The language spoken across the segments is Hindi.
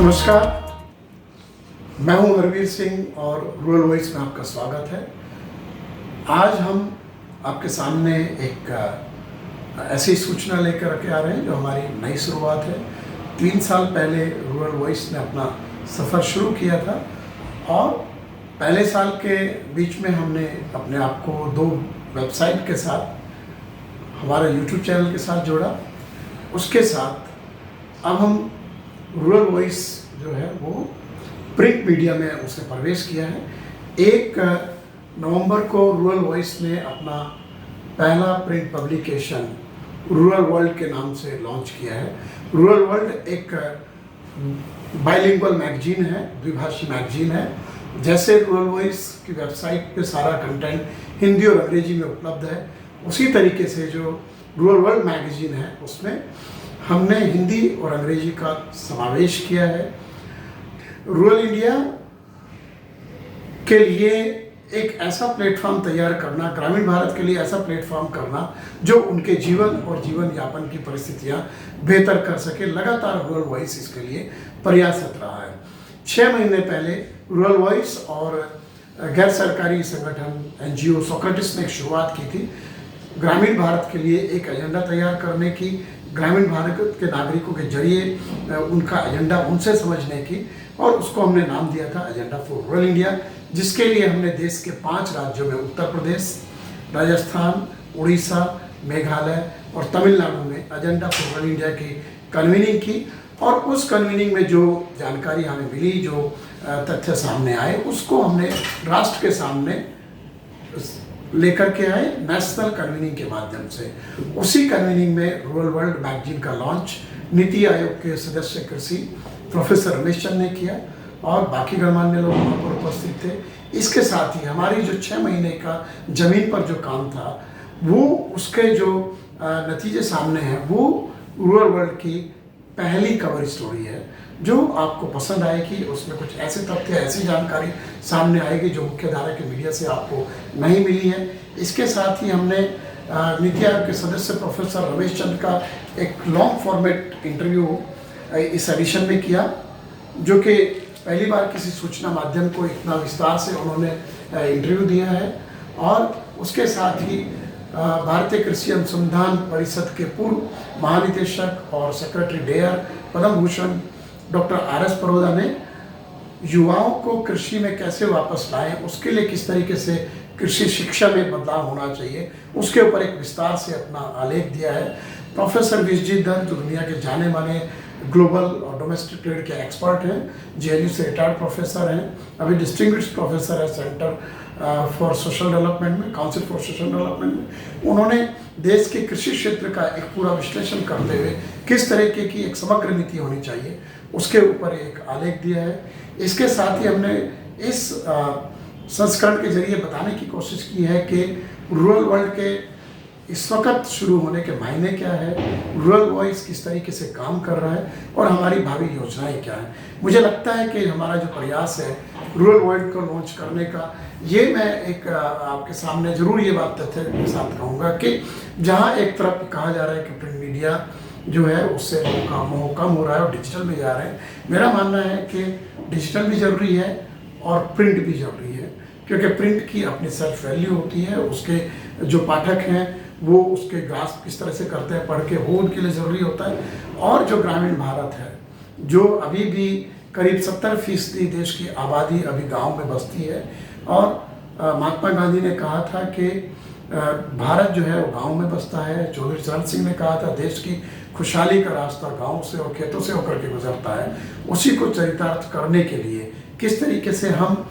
नमस्कार, मैं हूं हरवीर सिंह और रूरल वॉइस में आपका स्वागत है। आज हम आपके सामने एक ऐसी सूचना लेकर के आ रहे हैं जो हमारी नई शुरुआत है। 3 साल पहले रूरल वॉइस ने अपना सफ़र शुरू किया था और पहले साल के बीच में हमने अपने आप को 2 वेबसाइट के साथ, हमारे यूट्यूब चैनल के साथ जोड़ा। उसके साथ अब हम रूरल वॉइस जो है वो प्रिंट मीडिया में उसने प्रवेश किया है। 1 नवंबर को रूरल वॉइस ने अपना पहला प्रिंट पब्लिकेशन रूरल वर्ल्ड के नाम से लॉन्च किया है। रूरल वर्ल्ड एक बाइलिंगुअल मैगजीन है, द्विभाषी मैगजीन है। जैसे रूरल वॉइस की वेबसाइट पे सारा कंटेंट हिंदी और अंग्रेजी में उपलब्ध है, उसी तरीके से जो रूरल वर्ल्ड मैगजीन है उसमें हमने हिंदी और अंग्रेजी का समावेश किया है। रूरल इंडिया के लिए एक ऐसा प्लेटफॉर्म तैयार करना, ग्रामीण भारत के लिए ऐसा प्लेटफॉर्म करना जो उनके जीवन और जीवन यापन की परिस्थितियां बेहतर कर सके, लगातार रूरल वॉइस इसके लिए प्रयासरत रहा है। 6 महीने पहले रूरल वॉइस और गैर सरकारी संगठन NGO सोक्रेटिस ने एक शुरुआत की थी ग्रामीण भारत के लिए एक एजेंडा तैयार करने की, ग्रामीण भारत के नागरिकों के जरिए उनका एजेंडा उनसे समझने की, और उसको हमने नाम दिया था एजेंडा फॉर रूरल इंडिया, जिसके लिए हमने देश के 5 राज्यों में उत्तर प्रदेश, राजस्थान, उड़ीसा, मेघालय और तमिलनाडु में एजेंडा फॉर रूरल इंडिया की कन्वीनिंग की। और उस कन्वीनिंग में जो जानकारी हमें मिली, जो तथ्य सामने आए, उसको हमने राष्ट्र के सामने लेकर के आए नेशनल कन्वीनिंग के माध्यम से। उसी कन्वीनिंग में रूरल वर्ल्ड मैगजीन का लॉन्च नीति आयोग के सदस्य कृषि प्रोफेसर रमेश चंद ने किया और बाकी गणमान्य लोग वहाँ पर उपस्थित थे। इसके साथ ही हमारी जो 6 महीने का जमीन पर जो काम था, वो उसके जो नतीजे सामने हैं, वो रूरल वर्ल्ड की पहली कवर स्टोरी है जो आपको पसंद आएगी। उसमें कुछ ऐसे तथ्य, ऐसी जानकारी सामने आएगी जो मुख्य धारा के मीडिया से आपको नहीं मिली है। इसके साथ ही हमने नीति आयोग के सदस्य प्रोफेसर रमेश चंद का एक लॉन्ग फॉर्मेट इंटरव्यू इस एडिशन में किया, जो कि पहली बार किसी सूचना माध्यम को इतना विस्तार से उन्होंने इंटरव्यू दिया है। और उसके साथ ही भारतीय कृषि अनुसंधान परिषद के पूर्व महानिदेशक और secretary dare Padma Bhushan doctor RS Paroda ने युवाओं को कृषि में कैसे वापस लाएं, उसके लिए किस तरीके से कृषि शिक्षा में बदलाव होना चाहिए, उसके ऊपर एक विस्तार से अपना आलेख दिया है। प्रोफेसर विश्वजीत दत्त जो दुनिया के जाने माने ग्लोबल और डोमेस्टिक ट्रेड के एक्सपर्ट हैं, JNU से रिटायर्ड प्रोफेसर हैं, अभी डिस्टिंग्विश्ड प्रोफेसर है सेंटर फॉर सोशल डेवलपमेंट में, काउंसिल फॉर सोशल डेवलपमेंट में। उन्होंने देश के कृषि क्षेत्र का एक पूरा विश्लेषण करते हुए किस तरीके की एक समग्र नीति होनी चाहिए, उसके ऊपर एक आलेख दिया है। इसके साथ ही हमने इस संस्करण के जरिए बताने की कोशिश की है कि रूरल वर्ल्ड के इस वक्त शुरू होने के मायने क्या है, रूरल वॉइस किस तरीके से काम कर रहा है और हमारी भावी योजनाएं क्या हैं। मुझे लगता है कि हमारा जो प्रयास है रूरल वर्ल्ड को लॉन्च करने का, ये मैं एक आपके सामने ज़रूर ये बात तथ्य के साथ कहूँगा कि जहाँ एक तरफ कहा जा रहा है कि प्रिंट मीडिया जो है उससे मोह कम हो रहा है और डिजिटल में जा रहे हैं, मेरा मानना है कि डिजिटल भी ज़रूरी है और प्रिंट भी ज़रूरी है, क्योंकि प्रिंट की अपनी सेल्फ वैल्यू होती है। उसके जो पाठक हैं वो उसके ग्रास्प किस तरह से करते हैं पढ़ के, वो उनके लिए ज़रूरी होता है। और जो ग्रामीण भारत है, जो अभी भी करीब 70% देश की आबादी अभी गांव में बसती है, और महात्मा गांधी ने कहा था कि भारत जो है वो गांव में बसता है। चौधरी चरण सिंह ने कहा था देश की खुशहाली का रास्ता गांव से और खेतों से होकर के गुजरता है। उसी को चरितार्थ करने के लिए किस तरीके से हम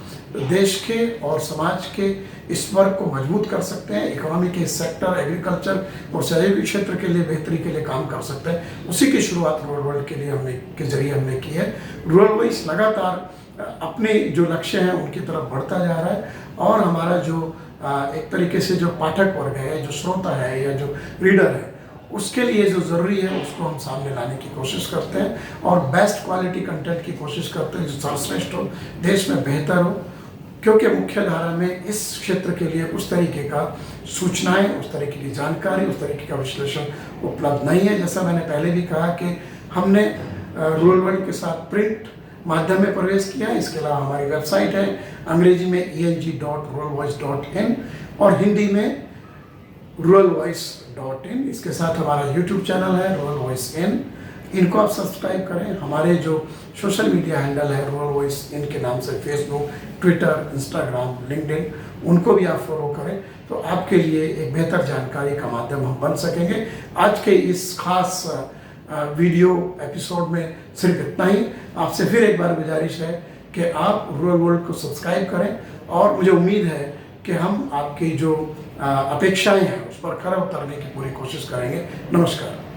देश के और समाज के इस वर्ग को मजबूत कर सकते हैं, इकोनॉमी के सेक्टर, एग्रीकल्चर और सहयोगी क्षेत्र के लिए बेहतरी के लिए काम कर सकते हैं, उसी की शुरुआत रूरल वर्ल्ड के लिए के जरिए हमने की है। रूरल वॉइस लगातार अपने जो लक्ष्य हैं उनकी तरफ बढ़ता जा रहा है, और हमारा जो एक तरीके से जो पाठक वर्ग है, जो श्रोता है या जो रीडर है, उसके लिए जो ज़रूरी है उसको हम सामने लाने की कोशिश करते हैं और बेस्ट क्वालिटी कंटेंट की कोशिश करते हैं जो सर्वश्रेष्ठ हो, देश में बेहतर हो। क्योंकि मुख्य धारा में इस क्षेत्र के लिए उस तरीके का सूचनाएं, उस तरीके की जानकारी, उस तरीके का विश्लेषण उपलब्ध नहीं है। जैसा मैंने पहले भी कहा कि हमने रूरल वर्ल्ड के साथ प्रिंट माध्यम में प्रवेश किया है। इसके अलावा हमारी वेबसाइट है अंग्रेजी में eng.ruralvoice.in और हिंदी में ruralvoice.in। इसके साथ हमारा यूट्यूब चैनल है रूरल वॉइस इन, इनको आप सब्सक्राइब करें। हमारे जो सोशल मीडिया हैंडल है रूरल वॉइस इन के नाम से फेसबुक, ट्विटर, इंस्टाग्राम, लिंक्डइन, उनको भी आप फॉलो करें तो आपके लिए एक बेहतर जानकारी का माध्यम हम बन सकेंगे। आज के इस खास वीडियो एपिसोड में सिर्फ इतना ही। आपसे फिर एक बार गुजारिश है कि आप रूरल वर्ल्ड को सब्सक्राइब करें और मुझे उम्मीद है कि हम आपकी जो अपेक्षाएं हैं उस पर खरा उतरने की पूरी कोशिश करेंगे। नमस्कार।